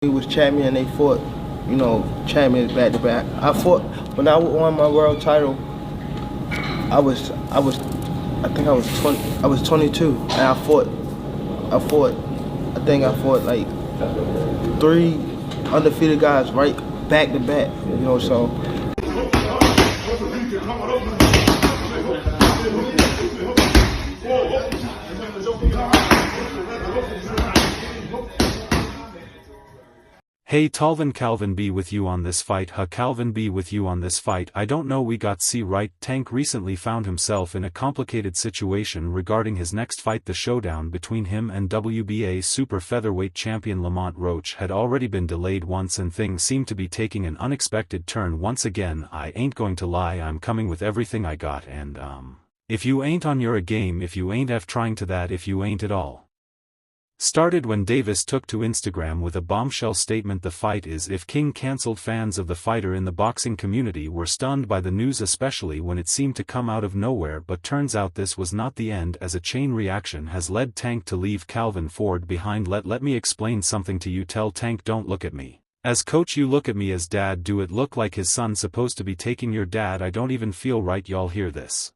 He was champion. They fought, champions back to back. I fought when I won my world title. I think I was 20. I was 22, and I fought like three undefeated guys right back to back. So. Hey Calvin be with you on this fight. Calvin be with you on this fight. I don't know, we got see right. Tank recently found himself in a complicated situation regarding his next fight. The showdown between him and WBA super featherweight champion Lamont Roach had already been delayed once, and things seem to be taking an unexpected turn once again. I ain't going to lie, I'm coming with everything I got, and if you ain't on your game, if you ain't trying to that, if you ain't at all. Started when Davis took to Instagram with a bombshell statement. The fight is if King cancelled. Fans of the fighter in the boxing community were stunned by the news, especially when it seemed to come out of nowhere, but turns out this was not the end, as a chain reaction has led Tank to leave Calvin Ford behind. Let me explain something to you. Tell Tank, don't look at me as coach, you look at me as dad. Do it look like his son supposed to be taking your dad? I don't even feel right. Y'all hear this?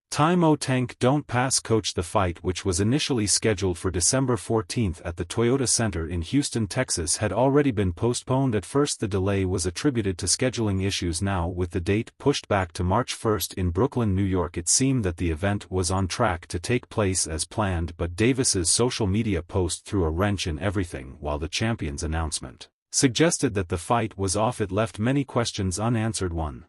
Time. Oh Tank, don't pass coach. The fight, which was initially scheduled for December 14th at the Toyota Center in Houston, Texas, had already been postponed. At first the delay was attributed to scheduling issues. Now, with the date pushed back to March 1st in Brooklyn, New York, it seemed that the event was on track to take place as planned, but Davis's social media post threw a wrench in everything. While the champion's announcement suggested that the fight was off, it left many questions unanswered. One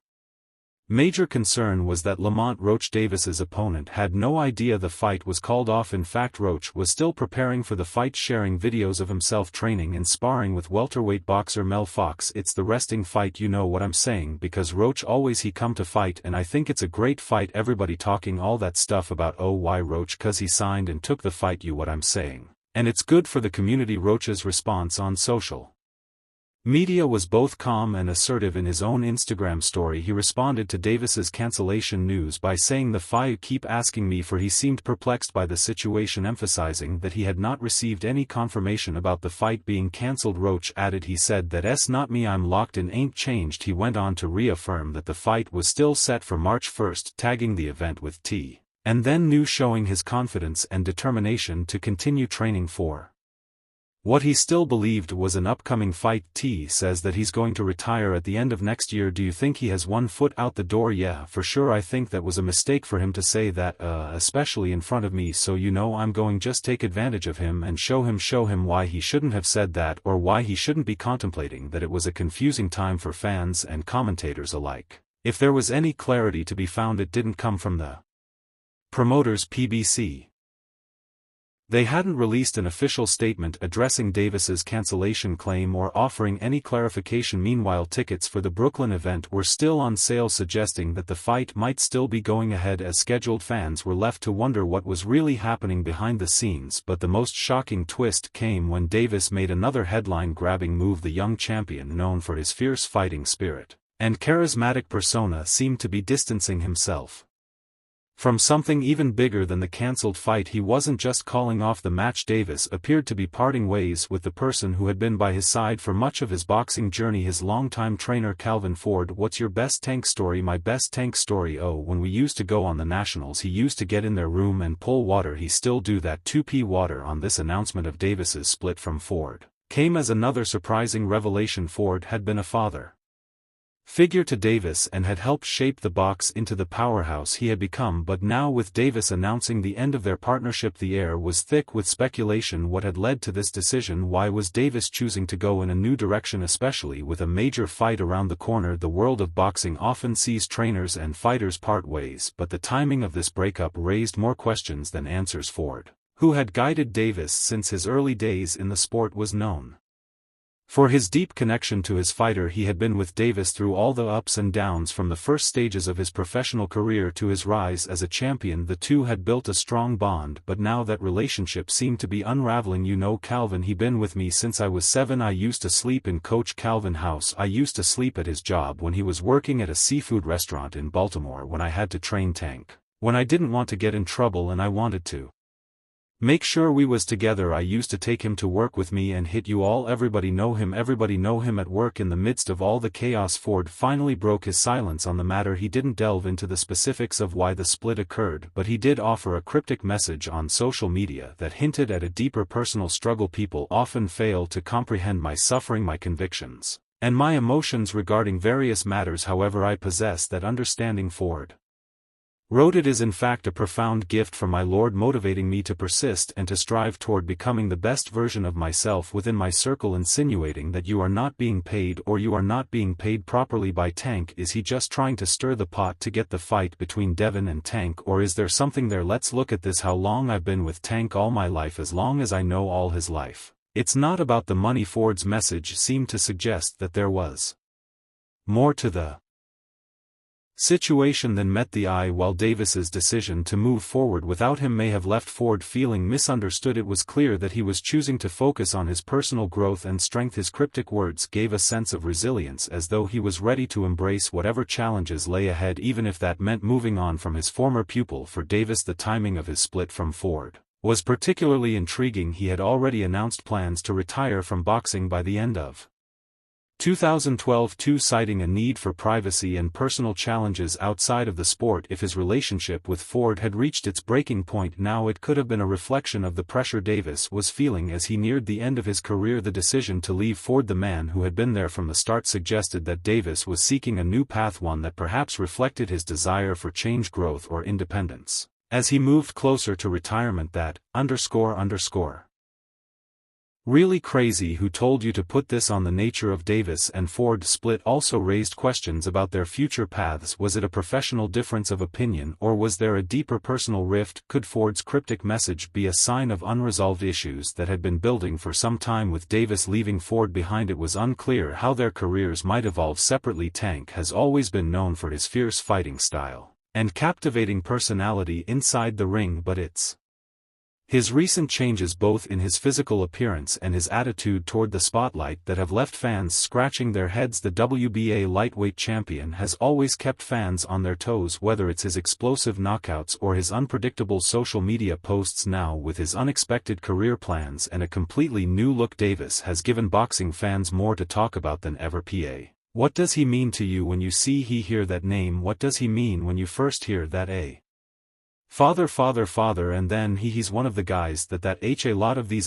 major concern was that Lamont Roach, Davis's opponent, had no idea the fight was called off. In fact, Roach was still preparing for the fight, sharing videos of himself training and sparring with welterweight boxer Mel Fox. It's the resting fight, you know what I'm saying, because Roach always he come to fight, and I think it's a great fight. Everybody talking all that stuff about why Roach, cause he signed and took the fight, you what I'm saying, and it's good for the community. Roach's response on social media was both calm and assertive. In his own Instagram story, he responded to Davis's cancellation news by saying, "The fight keep asking me for." He seemed perplexed by the situation, emphasizing that he had not received any confirmation about the fight being cancelled. Roach added, "He said that s not me, I'm locked in, ain't changed." He went on to reaffirm that the fight was still set for March 1st, tagging the event with T and then new, showing his confidence and determination to continue training for what he still believed was an upcoming fight. T says that he's going to retire at the end of next year. Do you think he has one foot out the door? Yeah, for sure. I think that was a mistake for him to say that, especially in front of me, so I'm going just take advantage of him and show him why he shouldn't have said that, or why he shouldn't be contemplating that. It was a confusing time for fans and commentators alike. If there was any clarity to be found, it didn't come from the promoters, PBC. They hadn't released an official statement addressing Davis's cancellation claim or offering any clarification. Meanwhile, tickets for the Brooklyn event were still on sale, suggesting that the fight might still be going ahead as scheduled. Fans were left to wonder what was really happening behind the scenes, but the most shocking twist came when Davis made another headline-grabbing move. The young champion, known for his fierce fighting spirit and charismatic persona, seemed to be distancing himself from something even bigger than the cancelled fight. He wasn't just calling off the match. Davis appeared to be parting ways with the person who had been by his side for much of his boxing journey, his longtime trainer Calvin Ford. What's your best Tank story? My best Tank story? Oh, when we used to go on the nationals, he used to get in their room and pull water. He still do that. 2p water. On this announcement of Davis's split from Ford came as another surprising revelation. Ford had been a father figure to Davis and had helped shape the box into the powerhouse he had become, but now, with Davis announcing the end of their partnership, the air was thick with speculation. What had led to this decision? Why was Davis choosing to go in a new direction, especially with a major fight around the corner? The world of boxing often sees trainers and fighters part ways, but the timing of this breakup raised more questions than answers. Ford, who had guided Davis since his early days in the sport, was known for his deep connection to his fighter. He had been with Davis through all the ups and downs, from the first stages of his professional career to his rise as a champion. The two had built a strong bond, but now that relationship seemed to be unraveling. Calvin, he been with me since I was 7. I used to sleep in Coach Calvin house. I used to sleep at his job when he was working at a seafood restaurant in Baltimore, when I had to train Tank, when I didn't want to get in trouble and I wanted to Make sure we was together. I used to take him to work with me and hit you all. Everybody know him at work." In the midst of all the chaos, Ford finally broke his silence on the matter. He didn't delve into the specifics of why the split occurred, but he did offer a cryptic message on social media that hinted at a deeper personal struggle. "People often fail to comprehend my suffering, my convictions, and my emotions regarding various matters. However, I possess that understanding," Ford wrote. "It is in fact a profound gift from my Lord, motivating me to persist and to strive toward becoming the best version of myself within my circle." Insinuating that you are not being paid, or you are not being paid properly by Tank. Is he just trying to stir the pot to get the fight between Devin and Tank, or is there something there? Let's look at this. "How long I've been with Tank? All my life, as long as I know, all his life. It's not about the money." Ford's message seemed to suggest that there was more to the situation than met the eye. While Davis's decision to move forward without him may have left Ford feeling misunderstood, it was clear that he was choosing to focus on his personal growth and strength. His cryptic words gave a sense of resilience, as though he was ready to embrace whatever challenges lay ahead, even if that meant moving on from his former pupil. For Davis, the timing of his split from Ford was particularly intriguing. He had already announced plans to retire from boxing by the end of 2012, citing a need for privacy and personal challenges outside of the sport. If his relationship with Ford had reached its breaking point now, it could have been a reflection of the pressure Davis was feeling as he neared the end of his career. The decision to leave Ford, the man who had been there from the start, suggested that Davis was seeking a new path, one that perhaps reflected his desire for change, growth, or independence. As he moved closer to retirement, that really crazy who told you to put this on? The nature of Davis and Ford split also raised questions about their future paths. Was it a professional difference of opinion, or was there a deeper personal rift? Could Ford's cryptic message be a sign of unresolved issues that had been building for some time? With Davis leaving Ford behind, it was unclear how their careers might evolve separately. Tank has always been known for his fierce fighting style and captivating personality inside the ring, but it's his recent changes, both in his physical appearance and his attitude toward the spotlight, that have left fans scratching their heads. The WBA lightweight champion has always kept fans on their toes, whether it's his explosive knockouts or his unpredictable social media posts. Now, with his unexpected career plans and a completely new look, Davis has given boxing fans more to talk about than ever. What does he mean to you when you hear that name? What does he mean when you first hear that father, and then he's one of the guys that a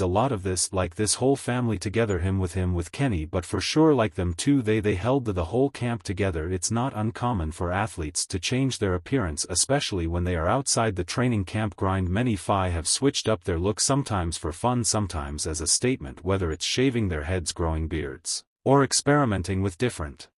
lot of this, like this whole family together, him with Kenny, but for sure like them too, they held the whole camp together. It's not uncommon for athletes to change their appearance, especially when they are outside the training camp grind. Many have switched up their look, sometimes for fun, sometimes as a statement, whether it's shaving their heads, growing beards, or experimenting with different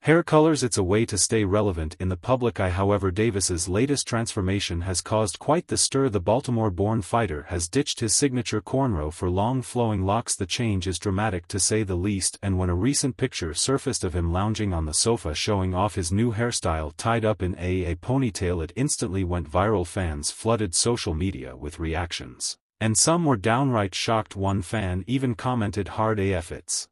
hair colors. It's a way to stay relevant in the public eye. However, Davis's latest transformation has caused quite the stir. The Baltimore-born fighter has ditched his signature cornrow for long flowing locks. The change is dramatic, to say the least, and when a recent picture surfaced of him lounging on the sofa showing off his new hairstyle tied up in a ponytail, it instantly went viral. Fans flooded social media with reactions, and some were downright shocked. One fan even commented, "Hard AF, it's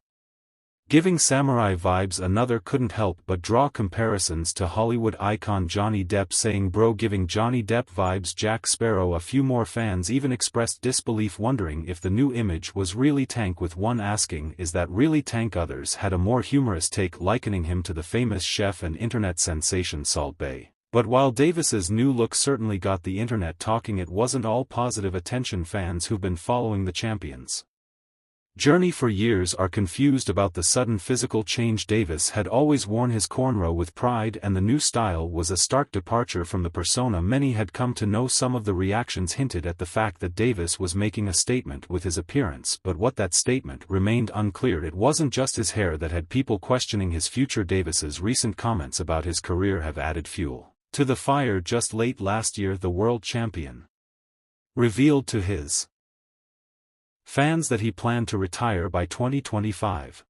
giving samurai vibes." Another couldn't help but draw comparisons to Hollywood icon Johnny Depp, saying, "Bro, giving Johnny Depp vibes, Jack Sparrow." A few more fans even expressed disbelief, wondering if the new image was really Tank, with one asking, "Is that really Tank?" Others had a more humorous take, likening him to the famous chef and internet sensation Salt Bae. But while Davis's new look certainly got the internet talking, it wasn't all positive attention. Fans who've been following the champion's journey for years are confused about the sudden physical change. Davis had always worn his cornrow with pride, and the new style was a stark departure from the persona many had come to know. Some of the reactions hinted at the fact that Davis was making a statement with his appearance, but what that statement remained unclear. It wasn't just his hair that had people questioning his future. Davis's recent comments about his career have added fuel to the fire. Just late last year, the world champion revealed to his fans that he planned to retire by 2025.